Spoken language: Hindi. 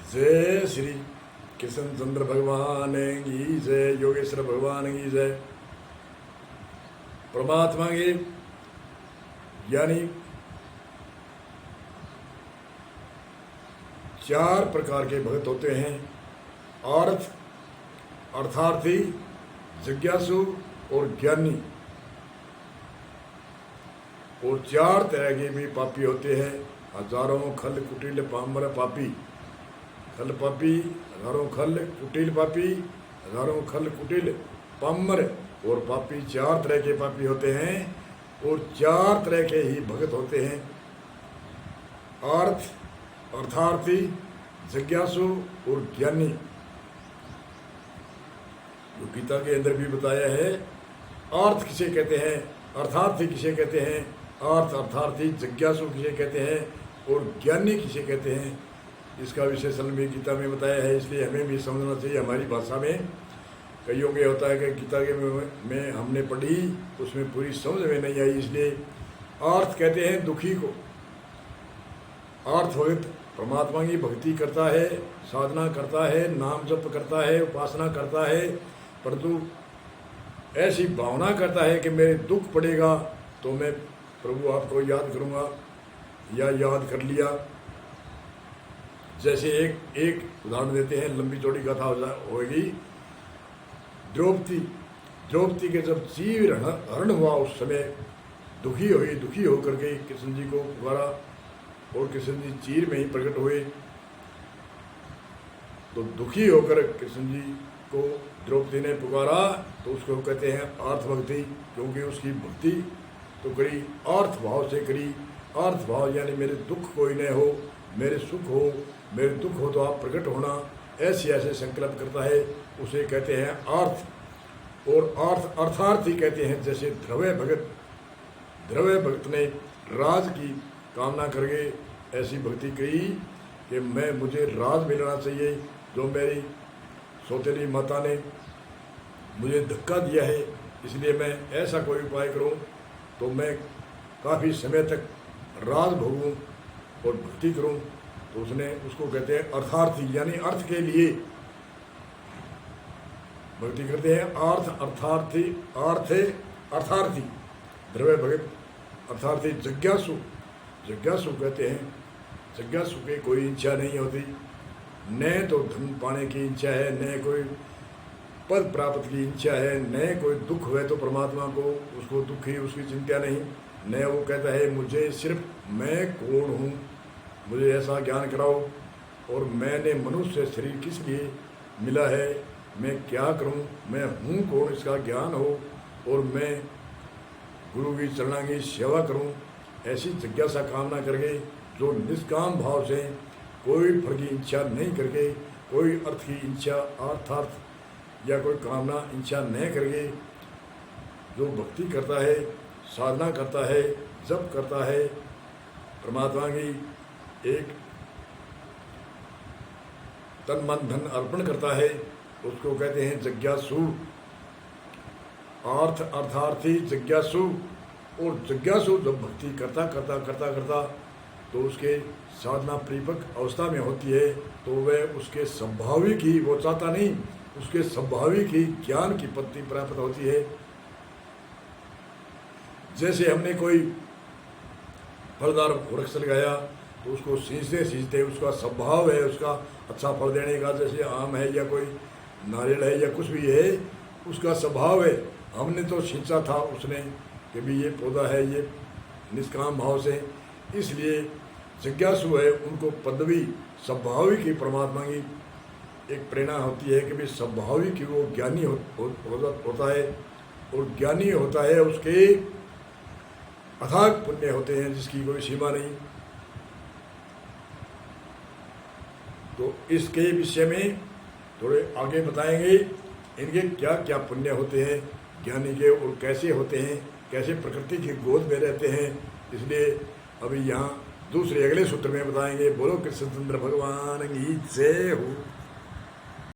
जय श्री कृष्ण चंद्र भगवान की जय, योगेश्वर भगवान की जय। परमात्मा के यानी 4 प्रकार के भक्त होते हैं। अर्थ, अर्थार्थी, जिज्ञासु और ज्ञानी। और 4 तरह के भी पापी होते हैं। हजारों खल कुटिल पामर पापी, खल पापी, हजारों खल कुटिल पापी, हजारों खल कुटिल पामर और पापी। 4 तरह के पापी होते हैं और 4 तरह के ही भक्त होते हैं। अर्थ, अर्थार्थी, जिज्ञासु और ज्ञानी। जो गीता के अंदर भी बताया है, अर्थ किसे कहते हैं, अर्थार्थी किसे कहते हैं, अर्थ अर्थार्थी जिज्ञासु किसे कहते हैं और ज्ञानी किसे कहते हैं, इसका विशेषण भी गीता में बताया है। इसलिए हमें भी समझना चाहिए। हमारी भाषा में कईयों के होता है कि गीता के में हमने पढ़ी, उसमें पूरी समझ में नहीं आई, इसलिए अर्थ कहते हैं दुखी को। अर्थ भक्त परमात्मा की भक्ति करता है, साधना करता है, नाम जप करता है, उपासना करता है, परंतु ऐसी भावना करता है कि मेरे दुख पड़ेगा तो मैं प्रभु आपको याद करूँगा या याद कर लिया। जैसे एक उदाहरण देते हैं, लंबी चौड़ी कथा होगी। द्रौपदी के जब चीर हरण हुआ उस समय दुखी होकर के कृष्ण जी को पुकारा और कृष्ण जी चीर में ही प्रकट हुए। तो दुखी होकर कृष्ण जी को द्रौपदी ने पुकारा तो उसको कहते हैं अर्थ भक्ति, क्योंकि उसकी भक्ति तो करी अर्थ भाव से करी। अर्थ भाव यानी मेरे दुख कोई न हो, मेरे सुख हो, मेरे दुख हो तो आप प्रकट होना, ऐसे संकल्प करता है, उसे कहते हैं अर्थ। और अर्थ अर्थार्थी कहते हैं। जैसे ध्रुव भक्त ने राज की कामना करके ऐसी भक्ति कही कि मुझे राज मिलना चाहिए, जो मेरी सौतेली माता ने मुझे धक्का दिया है, इसलिए मैं ऐसा कोई उपाय करूं तो मैं काफ़ी समय तक राज भोगूं और भक्ति करूं। तो उसको कहते हैं अर्थार्थी, यानी अर्थ के लिए भक्ति करते हैं। अर्थार्थी ध्रुव भगत, अर्थार्थी जिज्ञासु कहते हैं। जिज्ञासु की कोई इच्छा नहीं होती, न तो धन पाने की इच्छा है, न कोई पद प्राप्त की इच्छा है, न कोई दुख हुए तो परमात्मा को उसको दुख ही, उसकी चिंता नहीं। न वो कहता है मुझे सिर्फ मैं कौन हूँ, मुझे ऐसा ज्ञान कराओ, और मैंने मनुष्य शरीर किस लिए मिला है, मैं क्या करूं, मैं हूं कौन, इसका ज्ञान हो, और मैं गुरु की चरणा की सेवा करूं। ऐसी जिज्ञासा कामना करके, जो निष्काम भाव से, कोई फल की इच्छा नहीं करके, कोई अर्थ की इच्छा अर्थार्थ या कोई कामना इच्छा न करके जो भक्ति करता है, साधना करता है, जप करता है, परमात्मा की एक तन मन धन अर्पण करता है, उसको कहते हैं जिज्ञासु। अर्थ अर्थार्थी जिज्ञासु। और जिज्ञासु जब भक्ति करता तो उसके साधना परिपक्व अवस्था में होती है, तो वह उसके स्वाभाविक ही, वो चाहता नहीं, उसके स्वाभाविक ही ज्ञान की पत्ती प्राप्त होती है। जैसे हमने कोई फलदार वृक्ष लगाया तो उसको सींचते उसका स्वभाव है उसका अच्छा फल देने का। जैसे आम है या कोई नारियल है या कुछ भी है, उसका स्वभाव है। हमने तो सींचा था उसने कि भी ये पौधा है, ये निष्काम भाव से, इसलिए जिज्ञासु है, उनको पदवी स्वाभाविक ही परमात्मा की एक प्रेरणा होती है कि भी स्वाभाविक ही वो ज्ञानी होता है, और ज्ञानी होता है उसके अथाग पुण्य होते हैं जिसकी कोई सीमा नहीं। तो इसके विषय में थोड़े आगे बताएंगे, इनके क्या क्या पुण्य होते हैं ज्ञानी के, और कैसे होते हैं, कैसे प्रकृति की गोद में रहते हैं। इसलिए अभी यहाँ दूसरे अगले सूत्र में बताएंगे। बोलो कृष्ण चंद्र भगवान की जय हो।